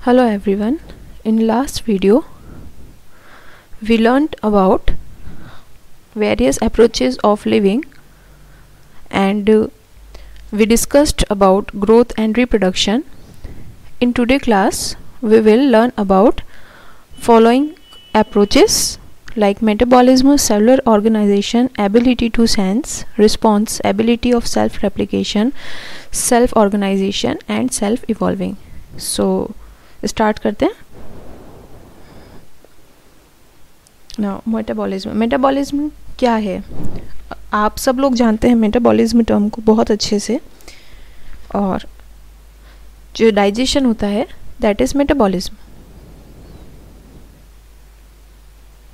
Hello everyone. In last video we learned about various approaches of living and we discussed about growth and reproduction. In today's class we will learn about following approaches like metabolism, cellular organization, ability to sense, response, ability of self-replication, self-organization and self-evolving. So start करते हैं ना। Metabolism क्या है? आप सब लोग जानते हैं मेटाबॉलिज्म टर्म को बहुत अच्छे से, और जो डाइजेशन होता है that is metabolism.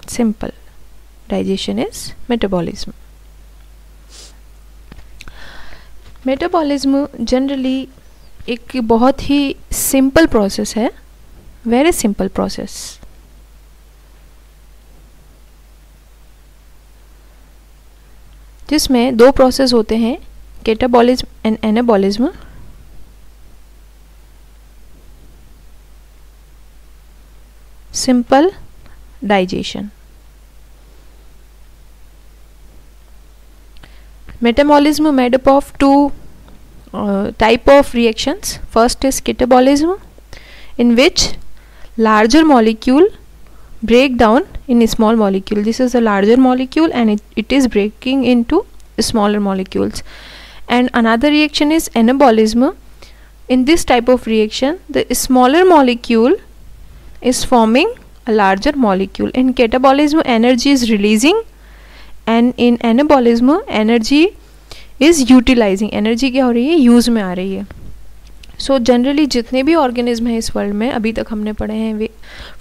Simple, digestion is metabolism. Metabolism generally एक बहुत ही सिंपल प्रोसेस है, वेरी सिंपल प्रोसेस। जिसमें दो प्रोसेस होते हैं, catabolism and anabolism. Simple digestion. Metabolism made up of two type of reactions. First is catabolism, in which larger molecule break down in a small molecule. This is a larger molecule and it is breaking into smaller molecules. And another reaction is anabolism. In this type of reaction the smaller molecule is forming a larger molecule. In catabolism energy is releasing and in anabolism energy is utilizing. Energy क्या हो रही है? Use में आ रही है। So generally जितने भी organism हैं इस वर्ल्ड में, अभी तक हमने पढ़े हैं, वे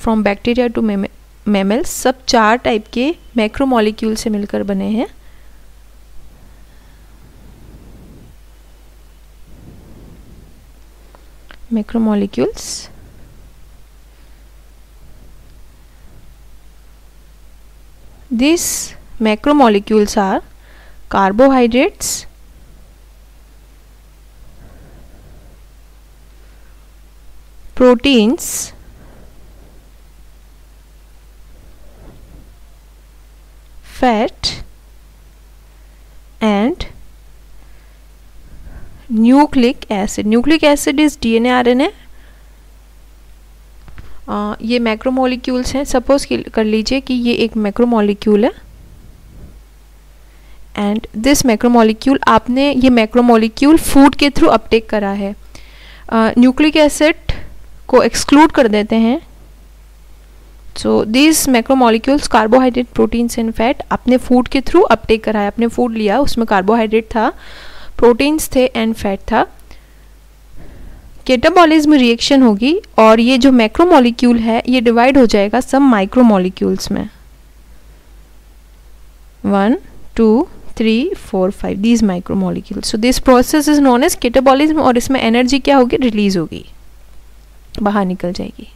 फ्रॉम बैक्टीरिया टू मैमल्स, सब चार टाइप के मैक्रोमोलिक्यूल से मिलकर बने हैं। Macromolecules this macromolecules are carbohydrates, proteins, fat and nucleic acid. Nucleic acid is DNA RNA. ये मैक्रोमोलिक्यूल्स हैं। सपोज कर लीजिए कि ये एक मैक्रोमोलिक्यूल है एंड दिस मैक्रोमोलिक्यूल, आपने ये मैक्रोमोलिक्यूल फूड के थ्रू अपटेक करा है। न्यूक्लिक एसिड को एक्सक्लूड कर देते हैं। So this macromolecules carbohydrate, proteins and fat आपने फूड के थ्रू अपटेक करा है। आपने फूड लिया, उसमें कार्बोहाइड्रेट था, प्रोटीन्स थे एंड फैट था। कैटाबॉलिज्म रिएक्शन होगी और ये जो मैक्रोमोलिक्यूल है ये डिवाइड हो जाएगा सब माइक्रोमोलिक्यूल्स में। 1, 2, 3, 4, 5 these micromolecules. So this process is known as catabolism और इसमें एनर्जी क्या होगी? रिलीज होगी, बाहर निकल जाएगी,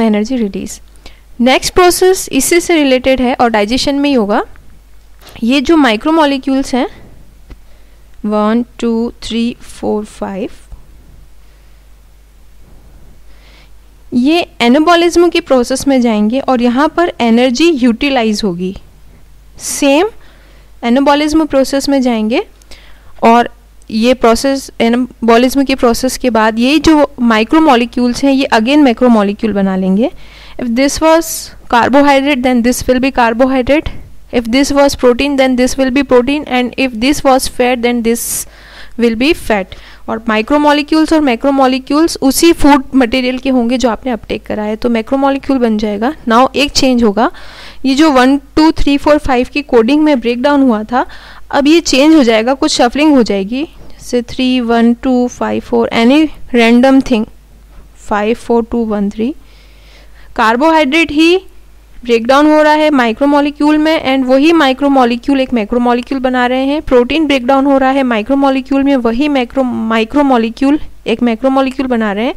एनर्जी रिलीज। नेक्स्ट प्रोसेस इसी से रिलेटेड है और डाइजेशन में ही होगा। ये जो माइक्रोमोलिक्यूल्स हैं 1, 2, 3, 4, 5, ये एनाबॉलिज्म की प्रोसेस में जाएंगे और यहाँ पर एनर्जी यूटिलाइज होगी। सेम एनाबॉलिज्म प्रोसेस में जाएंगे और ये प्रोसेस, एनाबॉलिज्म की प्रोसेस के बाद ये जो माइक्रोमोलिक्यूल्स हैं ये अगेन मैक्रोमोलिक्यूल बना लेंगे। If this was carbohydrate then this will be carbohydrate, if this was protein then this will be protein and if this was fat then this will be fat. और micromolecules और macromolecules उसी food material के होंगे जो आपने Uptake करा है, तो मैक्रोमोलिक्यूल बन जाएगा। नाउ एक चेंज होगा, ये जो 1, 2, 3, 4, 5 की कोडिंग में ब्रेक डाउन हुआ था अब ये चेंज हो जाएगा, कुछ शफलिंग हो जाएगी। जैसे 3, 1, 2, 5, 4 एनी रैंडम थिंग, 5, 4, 2, 1, 3। कार्बोहाइड्रेट ही ब्रेक डाउन हो रहा है माइक्रोमोलिक्यूल में एंड वही माइक्रोमोलिक्यूल एक मैक्रोमोलिक्यूल बना रहे हैं। प्रोटीन ब्रेक डाउन हो रहा है माइक्रोमोलिक्यूल में, वही माइक्रोमोलिक्यूल एक मैक्रोमोलिक्यूल बना रहे हैं।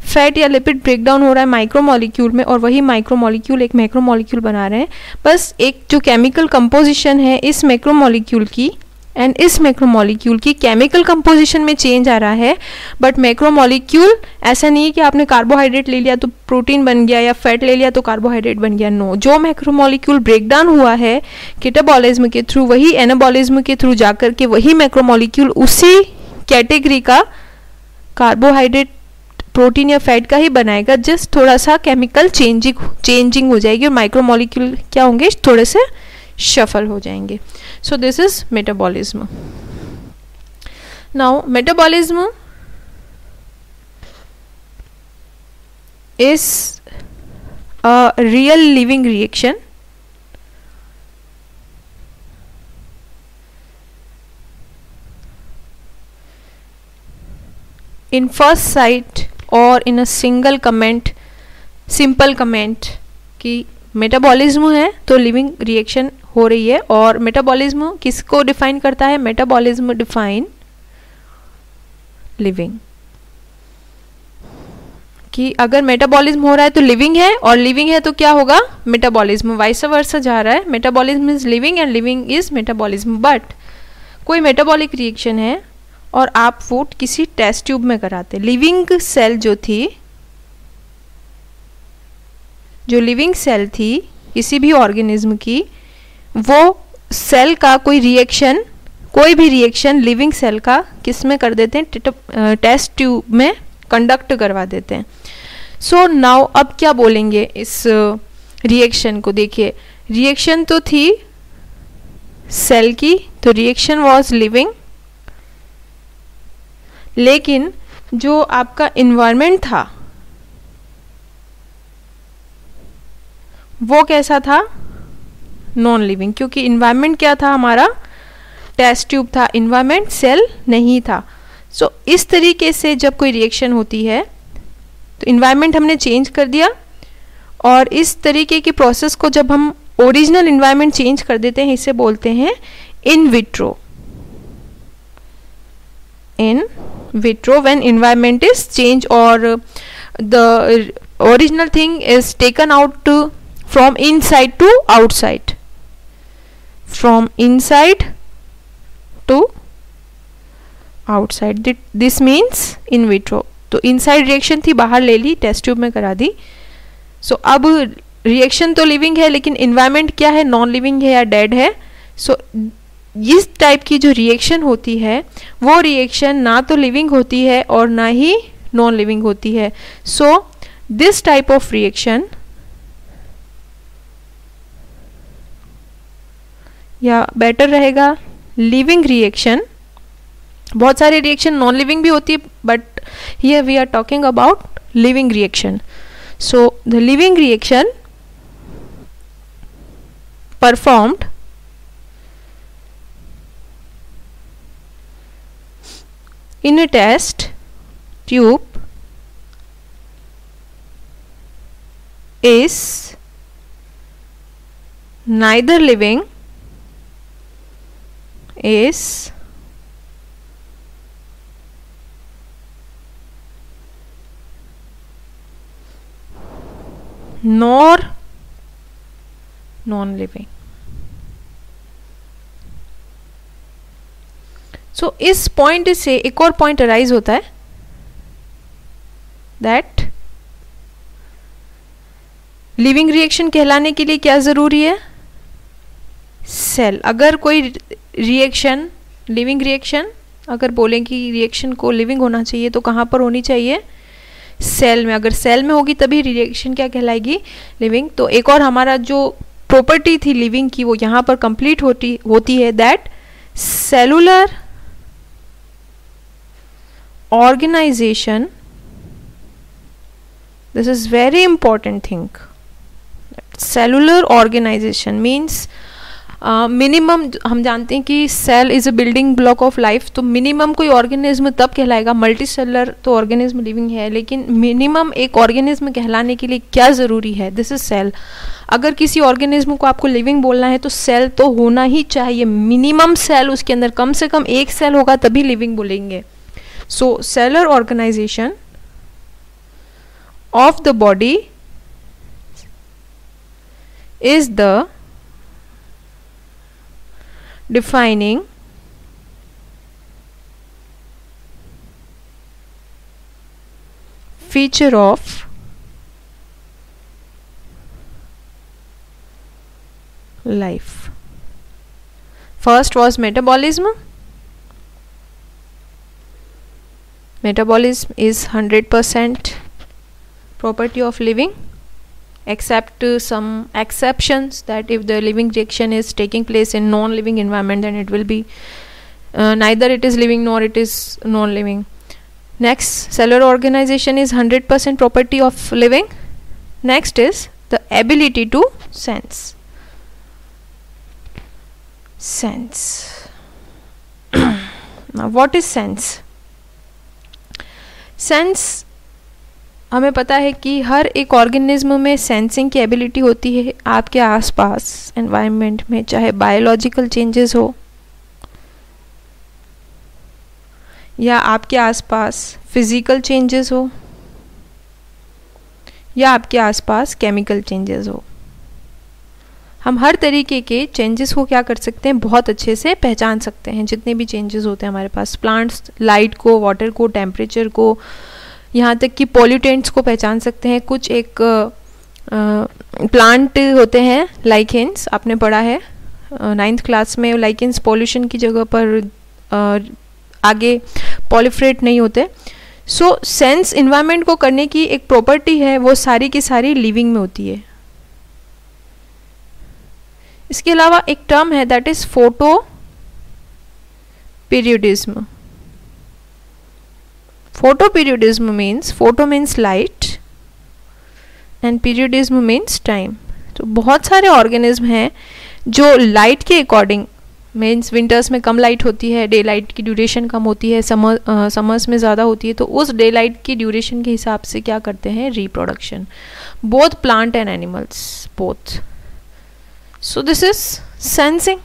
फैट या लिपिड ब्रेक डाउन हो रहा है माइक्रोमोलिक्यूल में और वही माइक्रोमोलिक्यूल एक मैक्रोमोलिक्यूल बना रहे हैं। बस एक जो केमिकल कंपोजिशन है इस मैक्रोमोलिक्यूल की एंड इस मैक्रोमोलिक्यूल की केमिकल कंपोजिशन में चेंज आ रहा है, बट मैक्रोमोलिक्यूल ऐसा नहीं है कि आपने कार्बोहाइड्रेट ले लिया तो प्रोटीन बन गया या फैट ले लिया तो कार्बोहाइड्रेट बन गया। नो, जो मैक्रोमोलिक्यूल ब्रेक डाउन हुआ है कैटाबॉलिज्म के थ्रू, वही एनाबॉलिज्म के थ्रू जाकर के वही मैक्रोमोलिक्यूल उसी कैटेगरी का कार्बोहाइड्रेट, प्रोटीन या फैट का ही बनाएगा, जस्ट थोड़ा सा केमिकल चेंजिंग हो जाएगी और माइक्रोमोलिक्यूल क्या होंगे, थोड़े से शफल हो जाएंगे। So this is metabolism. Now metabolism is a real living reaction in first sight or in a single comment, simple comment कि मेटाबॉलिज्म है तो लिविंग रिएक्शन हो रही है। और मेटाबॉलिज्म किसको डिफाइन करता है? मेटाबॉलिज्म डिफाइन लिविंग, कि अगर मेटाबॉलिज्म हो रहा है तो लिविंग है, और लिविंग है तो क्या होगा? मेटाबॉलिज्म। वाइस वर्सा जा रहा है, metabolism is living and living is metabolism. But कोई मेटाबॉलिक रिएक्शन है और आप वो किसी टेस्ट ट्यूब में कराते, लिविंग सेल जो थी, जो लिविंग सेल थी किसी भी ऑर्गेनिज्म की, वो सेल का कोई रिएक्शन, कोई भी रिएक्शन लिविंग सेल का किस में कर देते हैं? टेस्ट ट्यूब में कंडक्ट करवा देते हैं। सो नाउ अब क्या बोलेंगे इस रिएक्शन को? देखिए, रिएक्शन तो थी सेल की, तो रिएक्शन वाज लिविंग, लेकिन जो आपका इन्वायरमेंट था वो कैसा था? नॉन लिविंग, क्योंकि इन्वायरमेंट क्या था हमारा? टेस्ट ट्यूब था, इन्वायरमेंट सेल नहीं था। सो इस तरीके से जब कोई रिएक्शन होती है तो इन्वायरमेंट हमने चेंज कर दिया, और इस तरीके की प्रोसेस को जब हम ओरिजिनल इन्वायरमेंट चेंज कर देते हैं, इसे बोलते हैं in vitro. In vitro, when environment is change और the original thing is taken out from inside to outside, from inside to outside, this means in vitro. तो इनसाइड रिएक्शन थी, बाहर ले ली, टेस्ट ट्यूब में करा दी। सो अब रिएक्शन तो living है, लेकिन इन्वायरमेंट क्या है? नॉन लिविंग है या डेड है। सो इस टाइप की जो रिएक्शन होती है वो रिएक्शन ना तो लिविंग होती है और ना ही नॉन लिविंग होती है। So this type of reaction, या बेटर रहेगा लिविंग रिएक्शन, बहुत सारे रिएक्शन नॉन लिविंग भी होती है, but here we are talking about living reaction. So the living reaction performed in a test tube is neither living, is nor non-living। सो इस point से एक और पॉइंट अराइज होता है दैट लिविंग रिएक्शन कहलाने के लिए क्या जरूरी है? सेल। अगर कोई रिएक्शन, लिविंग रिएक्शन, अगर बोलें कि रिएक्शन को लिविंग होना चाहिए तो कहाँ पर होनी चाहिए? सेल में। अगर सेल में होगी तभी रिएक्शन क्या कहलाएगी? लिविंग। तो एक और हमारा जो प्रॉपर्टी थी लिविंग की वो यहाँ पर कंप्लीट होती है, that cellular organization, this is very important thing, cellular organization means minimum हम जानते हैं कि cell is a building block of life, तो मिनिमम कोई ऑर्गेनिज्म तब कहलाएगा, मल्टी सेलुलर तो ऑर्गेनिज्म लिविंग है, लेकिन मिनिमम एक ऑर्गेनिज्म कहलाने के लिए क्या ज़रूरी है? This is cell. अगर किसी ऑर्गेनिज्म को आपको लिविंग बोलना है तो सेल तो होना ही चाहिए, मिनिमम सेल उसके अंदर कम से कम एक सेल होगा तभी लिविंग बोलेंगे। So cellular organization of the body is the defining feature of life. First was metabolism. Metabolism is 100% property of living, except some exceptions, that if the living reaction is taking place in non-living environment, then it will be neither it is living nor it is non-living. Next, cellular organization is 100% property of living. Next is the ability to sense. Now what is sense? Sense हमें पता है कि हर एक organism में sensing की ability होती है आपके आसपास एनवायरनमेंट में, चाहे बायोलॉजिकल चेंजेस हो या आपके आसपास फिजिकल चेंजेस हो या आपके आसपास केमिकल चेंजेस हो। हम हर तरीके के चेंजेस को क्या कर सकते हैं, बहुत अच्छे से पहचान सकते हैं। जितने भी चेंजेस होते हैं हमारे पास, प्लांट्स लाइट को, वाटर को, टेम्परेचर को, यहाँ तक कि पॉल्यूटेंट्स को पहचान सकते हैं। कुछ एक प्लांट होते हैं लाइकेंस, आपने पढ़ा है 9th क्लास में, लाइकेंस पॉल्यूशन की जगह पर आगे पॉलिफ्रेट नहीं होते। सो सेंस इन्वायरमेंट को करने की एक प्रॉपर्टी है, वो सारी की सारी लिविंग में होती है। इसके अलावा एक टर्म है that is photo periodism. Photo periodism means, photo means light and periodism means time. तो बहुत सारे ऑर्गेनिज्म हैं जो लाइट के अकॉर्डिंग, मीन्स विंटर्स में कम लाइट होती है, डे लाइट की ड्यूरेशन कम होती है, समर्स में ज़्यादा होती है, तो उस डे लाइट की ड्यूरेशन के हिसाब से क्या करते हैं, reproduction, both plant and animals both. So this is sensing.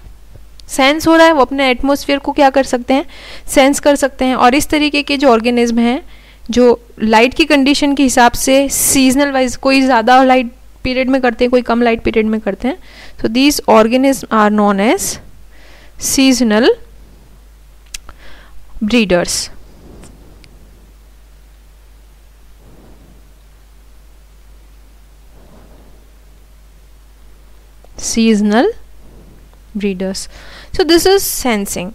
Sense हो रहा है, वो अपने एटमॉस्फेयर को क्या कर सकते हैं, सेंस कर सकते हैं। और इस तरीके के जो ऑर्गेनिज्म हैं जो लाइट की कंडीशन के हिसाब से सीजनल वाइज, कोई ज़्यादा लाइट पीरियड में करते हैं, कोई कम लाइट पीरियड में करते हैं, so these organisms are known as seasonal breeders. Seasonal breeders. So this is sensing.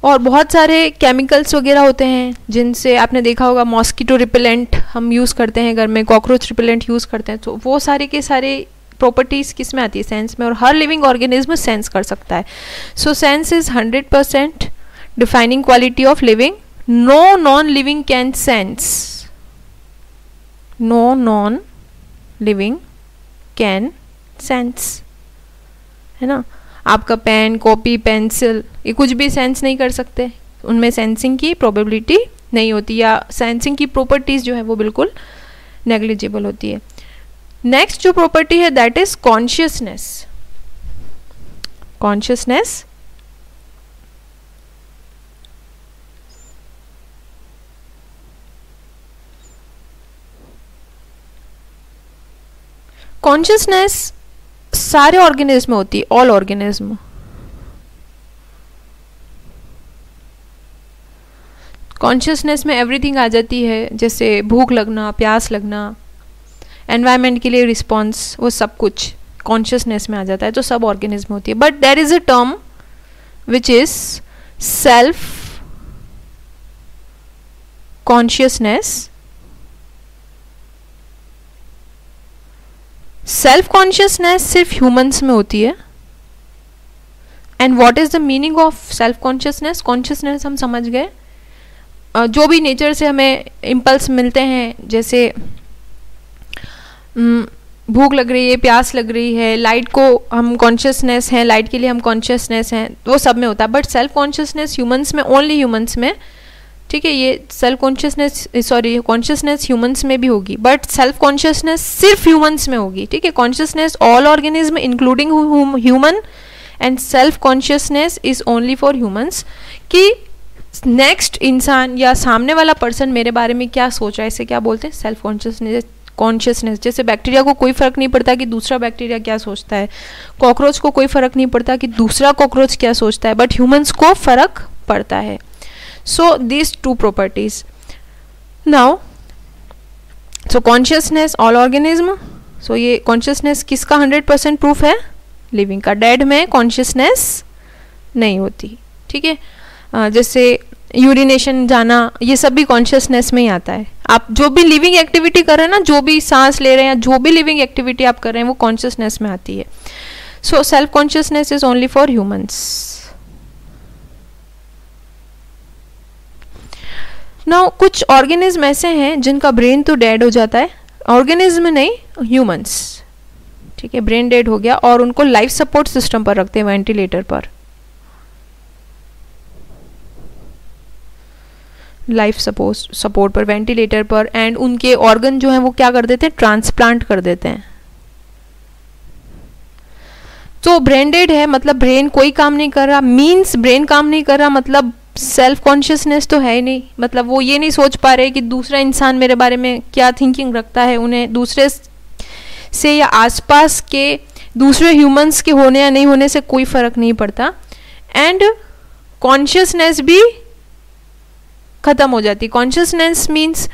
और बहुत सारे केमिकल्स वगैरह होते हैं जिनसे आपने देखा होगा, मॉस्किटो रिपेलेंट हम यूज़ करते हैं घर में, कॉकरोच रिपेलेंट यूज़ करते हैं, तो वो सारे के सारे प्रॉपर्टीज़ किस में आती है, सेंस में, और हर लिविंग ऑर्गेनिज्म सेंस कर सकता है. So sense is 100% defining quality of living. No non living can sense. No non living can sense, है ना. आपका पेन, कॉपी, पेंसिल, ये कुछ भी सेंस नहीं कर सकते, उनमें सेंसिंग की प्रोबेबिलिटी नहीं होती, या सेंसिंग की प्रॉपर्टीज़ जो है वो बिल्कुल नेग्लिजिबल होती है. नेक्स्ट जो प्रॉपर्टी है that is consciousness. Consciousness consciousness सारे ऑर्गेनिज्म में होती है, ऑल ऑर्गेनिज्म. कॉन्शियसनेस में एवरीथिंग आ जाती है, जैसे भूख लगना, प्यास लगना, एनवायरनमेंट के लिए रिस्पॉन्स, वो सब कुछ कॉन्शियसनेस में आ जाता है, तो सब ऑर्गेनिज्म होती है. But there is a term which is self consciousness. Self consciousness सिर्फ ह्यूमंस में होती है. And what is the meaning of self consciousness? Consciousness हम समझ गए, जो भी नेचर से हमें इम्पल्स मिलते हैं, जैसे भूख लग रही है, प्यास लग रही है, लाइट को हम कॉन्शियसनेस हैं, लाइट के लिए हम कॉन्शियसनेस हैं, वो सब में होता है. बट सेल्फ कॉन्शियसनेस ह्यूमंस में, ओनली ह्यूमंस में, ठीक है. ये self consciousness, sorry, consciousness humans में भी होगी, बट सेल्फ कॉन्शियसनेस सिर्फ ह्यूमंस में होगी, ठीक है. Consciousness all organism including human, and self consciousness is only for humans. कि नेक्स्ट इंसान या सामने वाला पर्सन मेरे बारे में क्या सोच रहा है, इसे क्या बोलते हैं, सेल्फ कॉन्शियसनेस. जैसे बैक्टीरिया को कोई फर्क नहीं पड़ता कि दूसरा बैक्टीरिया क्या सोचता है, कॉकरोच को कोई फर्क नहीं पड़ता कि दूसरा कॉकरोच क्या सोचता है, बट ह्यूमंस को फर्क पड़ता है. So these two properties. Now so consciousness all organism, so ये कॉन्शियसनेस किसका 100% प्रूफ है? लिविंग का। डेड में कॉन्शियसनेस नहीं होती, ठीक है। जैसे यूरिनेशन जाना, ये सब भी कॉन्शियसनेस में ही आता है। आप जो भी लिविंग एक्टिविटी कर रहे हैं ना, जो भी सांस ले रहे हैं, जो भी लिविंग एक्टिविटी आप कर रहे हैं, वो कॉन्शियसनेस में आती है। So self consciousness is only for humans. Now कुछ ऑर्गेनिज्म ऐसे हैं जिनका ब्रेन तो डेड हो जाता है, ऑर्गेनिज्म नहीं, ह्यूमंस, ठीक है, ब्रेन डेड हो गया और उनको लाइफ सपोर्ट सिस्टम पर रखते हैं, वेंटिलेटर पर, लाइफ सपोर्ट पर, वेंटिलेटर पर, एंड उनके ऑर्गन जो है वो क्या कर देते हैं? ट्रांसप्लांट कर देते हैं। तो ब्रेन डेड है मतलब ब्रेन कोई काम नहीं कर रहा, मीन्स ब्रेन काम नहीं कर रहा मतलब सेल्फ कॉन्शियसनेस तो है ही नहीं, मतलब वो ये नहीं सोच पा रहे कि दूसरा इंसान मेरे बारे में क्या थिंकिंग रखता है, उन्हें दूसरे से या आसपास के दूसरे ह्यूमंस के होने या नहीं होने से कोई फर्क नहीं पड़ता, एंड कॉन्शियसनेस भी खत्म हो जाती। कॉन्शियसनेस मीन्स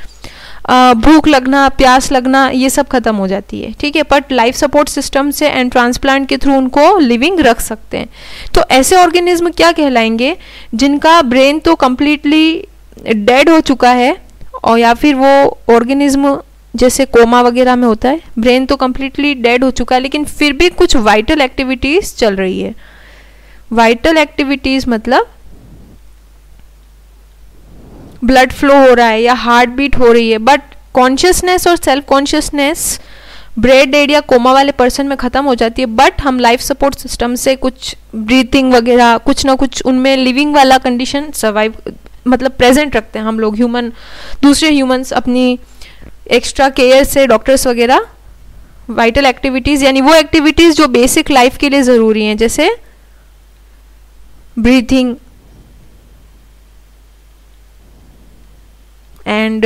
भूख लगना, प्यास लगना, ये सब खत्म हो जाती है, ठीक है। बट लाइफ सपोर्ट सिस्टम से एंड ट्रांसप्लांट के थ्रू उनको लिविंग रख सकते हैं। तो ऐसे ऑर्गेनिज्म क्या कहलाएंगे? जिनका ब्रेन तो कंप्लीटली डेड हो चुका है, और या फिर वो ऑर्गेनिज्म जैसे कोमा वगैरह में होता है, ब्रेन तो कंप्लीटली डेड हो चुका है लेकिन फिर भी कुछ वाइटल एक्टिविटीज चल रही है। वाइटल एक्टिविटीज मतलब ब्लड फ्लो हो रहा है या हार्ट बीट हो रही है, बट कॉन्शियसनेस और सेल्फ कॉन्शियसनेस ब्रेन डेड या कोमा वाले पर्सन में खत्म हो जाती है। बट हम लाइफ सपोर्ट सिस्टम से कुछ ब्रीथिंग वगैरह कुछ ना कुछ उनमें लिविंग वाला कंडीशन सर्वाइव मतलब प्रेजेंट रखते हैं हम लोग ह्यूमन, दूसरे ह्यूमंस अपनी एक्स्ट्रा केयर से, डॉक्टर्स वगैरह, वाइटल एक्टिविटीज़ यानी वो एक्टिविटीज़ जो बेसिक लाइफ के लिए ज़रूरी हैं, जैसे ब्रीथिंग एंड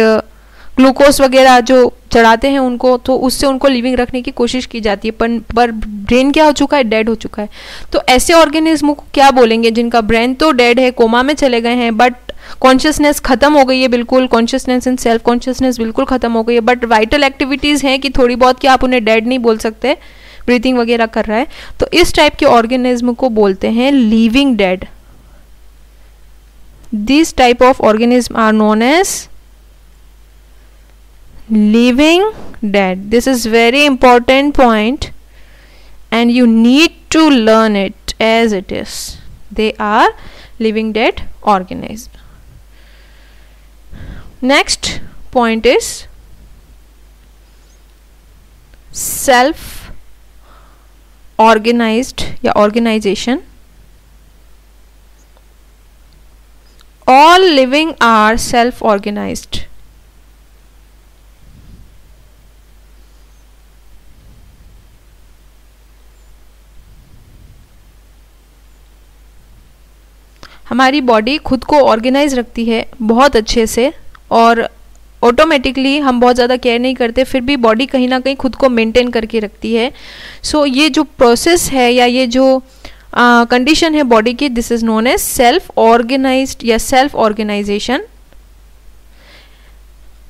ग्लूकोज वगैरह जो चढ़ाते हैं उनको, तो उससे उनको लिविंग रखने की कोशिश की जाती है, पर ब्रेन क्या हो चुका है? डेड हो चुका है। तो ऐसे ऑर्गेनिज्म को क्या बोलेंगे? जिनका ब्रेन तो डेड है, कोमा में चले गए हैं, बट कॉन्शियसनेस खत्म हो गई है बिल्कुल, कॉन्शियसनेस एंड सेल्फ कॉन्शियसनेस बिल्कुल खत्म हो गई है, बट वाइटल एक्टिविटीज़ हैं कि थोड़ी बहुत, कि आप उन्हें डेड नहीं बोल सकते, ब्रीथिंग वगैरह कर रहा है। तो इस टाइप के ऑर्गेनिज्म को बोलते हैं living dead. This type of organism are known as living dead. This is very important point and you need to learn it as it is. They are living dead organism. Next point is self organized या organization. All living are self organized. हमारी body खुद को organise रखती है बहुत अच्छे से, और ऑटोमेटिकली हम बहुत ज़्यादा केयर नहीं करते, फिर भी बॉडी कहीं ना कहीं खुद को मेंटेन करके रखती है। सो ये जो प्रोसेस है या ये जो कंडीशन है बॉडी की, this is known as self organized या सेल्फ ऑर्गेनाइजेशन।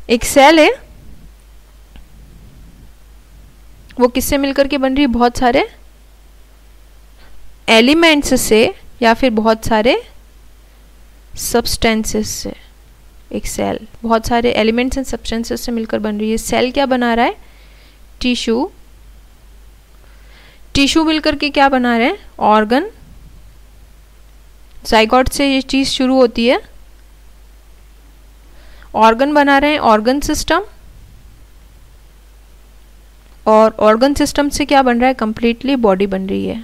एक सेल है, वो किससे मिलकर के बन रही है? बहुत सारे एलिमेंट्स से या फिर बहुत सारे सब्सटेंसेस से। एक सेल बहुत सारे एलिमेंट्स एंड सब्सटेंसेस से मिलकर बन रही है। सेल क्या बना रहा है? टिश्यू। टिश्यू मिलकर के क्या बना रहे हैं? ऑर्गन। जाइगोट से ये चीज़ शुरू होती है, ऑर्गन बना रहे हैं, ऑर्गन सिस्टम, और ऑर्गन सिस्टम से क्या बन रहा है? कंप्लीटली बॉडी बन रही है।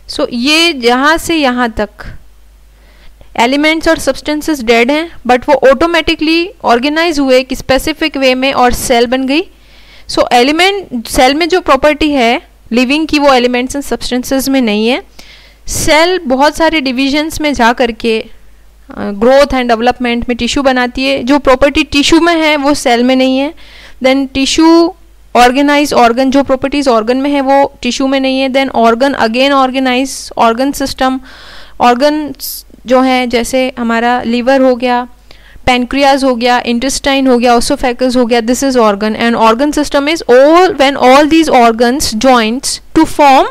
सो ये यहाँ से यहाँ तक एलिमेंट्स और सब्सटेंसेस डेड हैं, बट वो ऑटोमेटिकली ऑर्गेनाइज हुए एक स्पेसिफिक वे में और सेल बन गई। सो एलिमेंट, सेल में जो प्रॉपर्टी है लिविंग की, वो एलिमेंट्स एंड सब्सटेंसेस में नहीं है। सेल बहुत सारे डिविजन्स में जा करके ग्रोथ एंड डेवलपमेंट में टिश्यू बनाती है। जो प्रॉपर्टी टिश्यू में है वो सेल में नहीं है। देन टिश्यू ऑर्गेनाइज, ऑर्गन जो प्रॉपर्टीज ऑर्गन में है वो टिश्यू में नहीं है। Then organ again organize, organ system, organ जो है जैसे हमारा लीवर हो गया, पैनक्रियाज हो गया, इंटेस्टाइन हो गया, ओसोफेगस हो गया, this is organ. And organ system is all when all these organs joints to form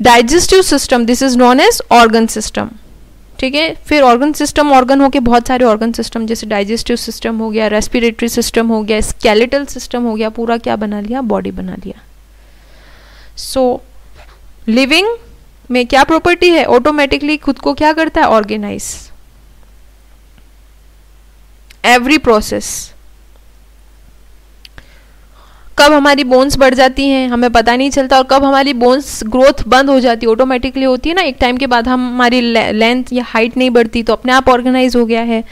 digestive system, this is known as organ system. ठीक है. फिर ऑर्गन सिस्टम ऑर्गन हो के बहुत सारे ऑर्गन सिस्टम, जैसे डाइजेस्टिव सिस्टम हो गया, रेस्पिरेटरी सिस्टम हो गया, स्केलेटल सिस्टम हो गया, पूरा क्या बना लिया, बॉडी बना लिया. सो लिविंग में क्या प्रॉपर्टी है, ऑटोमेटिकली खुद को क्या करता है, ऑर्गेनाइज. Every process. कब हमारी बोन्स बढ़ जाती हैं हमें पता नहीं चलता, और कब हमारी बोन्स ग्रोथ बंद हो जाती है, ऑटोमेटिकली होती है ना. एक टाइम के बाद हमारी लेंथ या हाइट नहीं बढ़ती तो अपने आप ऑर्गेनाइज हो गया है.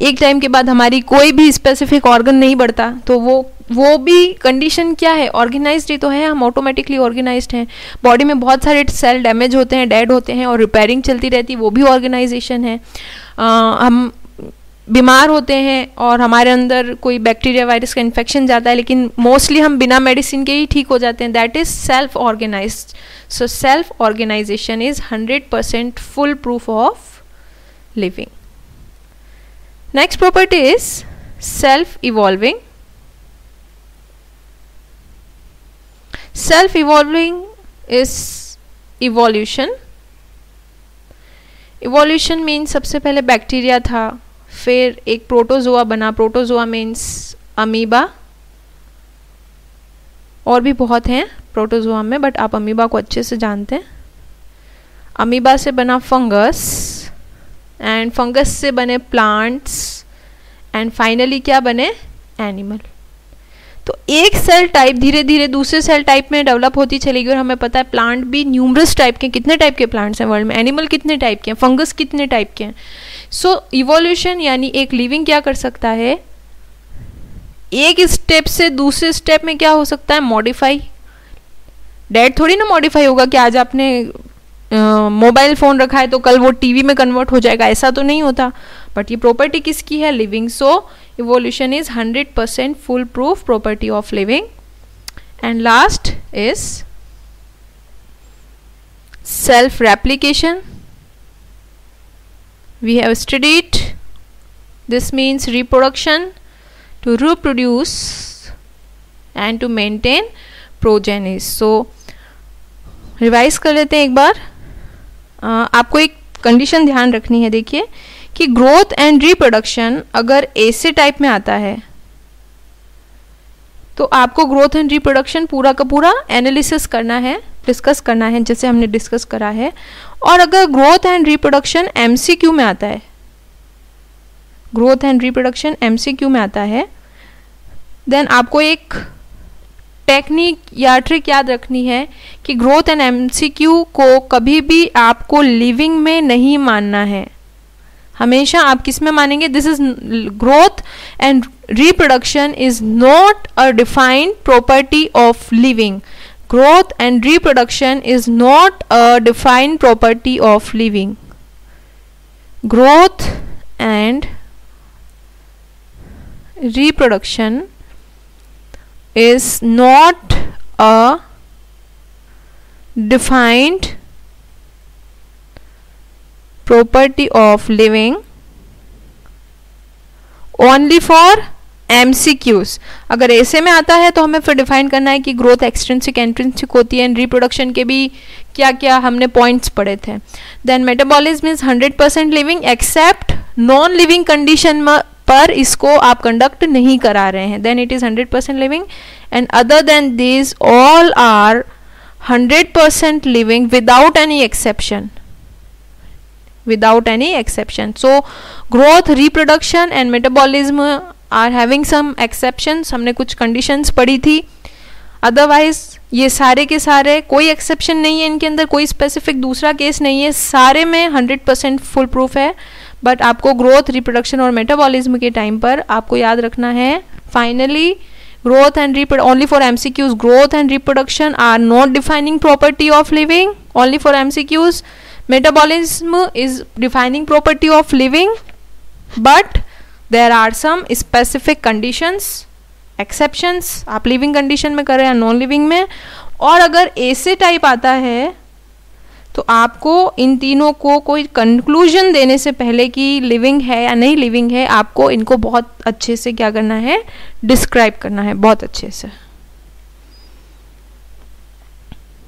एक टाइम के बाद हमारी कोई भी स्पेसिफिक ऑर्गन नहीं बढ़ता तो वो भी कंडीशन क्या है, ऑर्गेनाइज्ड ही तो है, हम ऑटोमेटिकली ऑर्गेनाइज्ड हैं. बॉडी में बहुत सारे सेल डैमेज होते हैं, डेड होते हैं और रिपेयरिंग चलती रहती है, वो भी ऑर्गेनाइजेशन है. हम बीमार होते हैं और हमारे अंदर कोई बैक्टीरिया वायरस का इन्फेक्शन जाता है, लेकिन मोस्टली हम बिना मेडिसिन के ही ठीक हो जाते हैं. That is self organized. So self organization is 100% full proof of living. Next property is self evolving. Self evolving is evolution. Evolution means सबसे पहले बैक्टीरिया था, फिर एक प्रोटोजोआ बना. प्रोटोजोआ मीन्स अमीबा, और भी बहुत हैं प्रोटोजोआ में, बट आप अमीबा को अच्छे से जानते हैं. अमीबा से बना फंगस, एंड फंगस से बने प्लांट्स, एंड फाइनली क्या बने, एनिमल. तो एक सेल टाइप धीरे धीरे दूसरे सेल टाइप में डेवलप होती चलेगी. और हमें पता है प्लांट भी न्यूमरस टाइप के, कितने टाइप के प्लांट्स हैं वर्ल्ड में, एनिमल कितने टाइप के हैं, फंगस कितने टाइप के हैं. सो इवोल्यूशन यानी एक लिविंग क्या कर सकता है, एक स्टेप से दूसरे स्टेप में क्या हो सकता है, मॉडिफाई. डेड थोड़ी ना मॉडिफाई होगा कि आज आपने मोबाइल फ़ोन रखा है तो कल वो टीवी में कन्वर्ट हो जाएगा, ऐसा तो नहीं होता. बट ये प्रॉपर्टी किसकी है, living. So evolution is 100% full proof property of living. And last is self replication. We have studied, this means reproduction, to reproduce and to maintain progenies. So revise कर लेते हैं एक बार. आपको एक कंडीशन ध्यान रखनी है. देखिए कि ग्रोथ एंड रिप्रोडक्शन अगर ऐसे टाइप में आता है तो आपको ग्रोथ एंड रिप्रोडक्शन पूरा का पूरा एनालिसिस करना है, डिस्कस करना है, जैसे हमने डिस्कस करा है. और अगर ग्रोथ एंड रिप्रोडक्शन एमसीक्यू में आता है, ग्रोथ एंड रिप्रोडक्शन एमसीक्यू में आता है, देन आपको एक टेक्निक या ट्रिक याद रखनी है कि ग्रोथ एंड एमसीक्यू को कभी भी आपको लिविंग में नहीं मानना है. हमेशा आप किस में मानेंगे, this is growth and reproduction is not a defined property of living. Growth and reproduction is not a defined property of living. Growth and reproduction is not a defined property of living only for MCQs. अगर ऐसे में आता है तो हमें फिर define करना है कि ग्रोथ एक्सट्रिंसिक इंट्रिंसिक होती है, एंड रिप्रोडक्शन के भी क्या क्या हमने पॉइंट्स पढ़े थे. Then metabolism is 100% living except non living condition पर इसको आप कंडक्ट नहीं करा रहे हैं, then it is 100% living. And other than this all are 100% living without any exception, without any exception. So growth, reproduction and metabolism are having some exceptions. हमने कुछ conditions पढ़ी थी, अदरवाइज ये सारे के सारे कोई एक्सेप्शन नहीं है इनके अंदर, कोई स्पेसिफिक दूसरा केस नहीं है, सारे में 100% फुल प्रूफ है. बट आपको ग्रोथ, रिप्रोडक्शन और मेटाबॉलिज्म के टाइम पर आपको याद रखना है, finally growth and only for MCQs, growth and reproduction are not defining property of living, only for MCQs. Metabolism is defining property of living, but there are some specific conditions, exceptions. आप living condition में कर रहे हैं, non living में. और अगर ऐसे type आता है तो आपको इन तीनों को कोई कंक्लूजन देने से पहले कि लिविंग है या नहीं लिविंग है, आपको इनको बहुत अच्छे से क्या करना है, डिस्क्राइब करना है बहुत अच्छे से।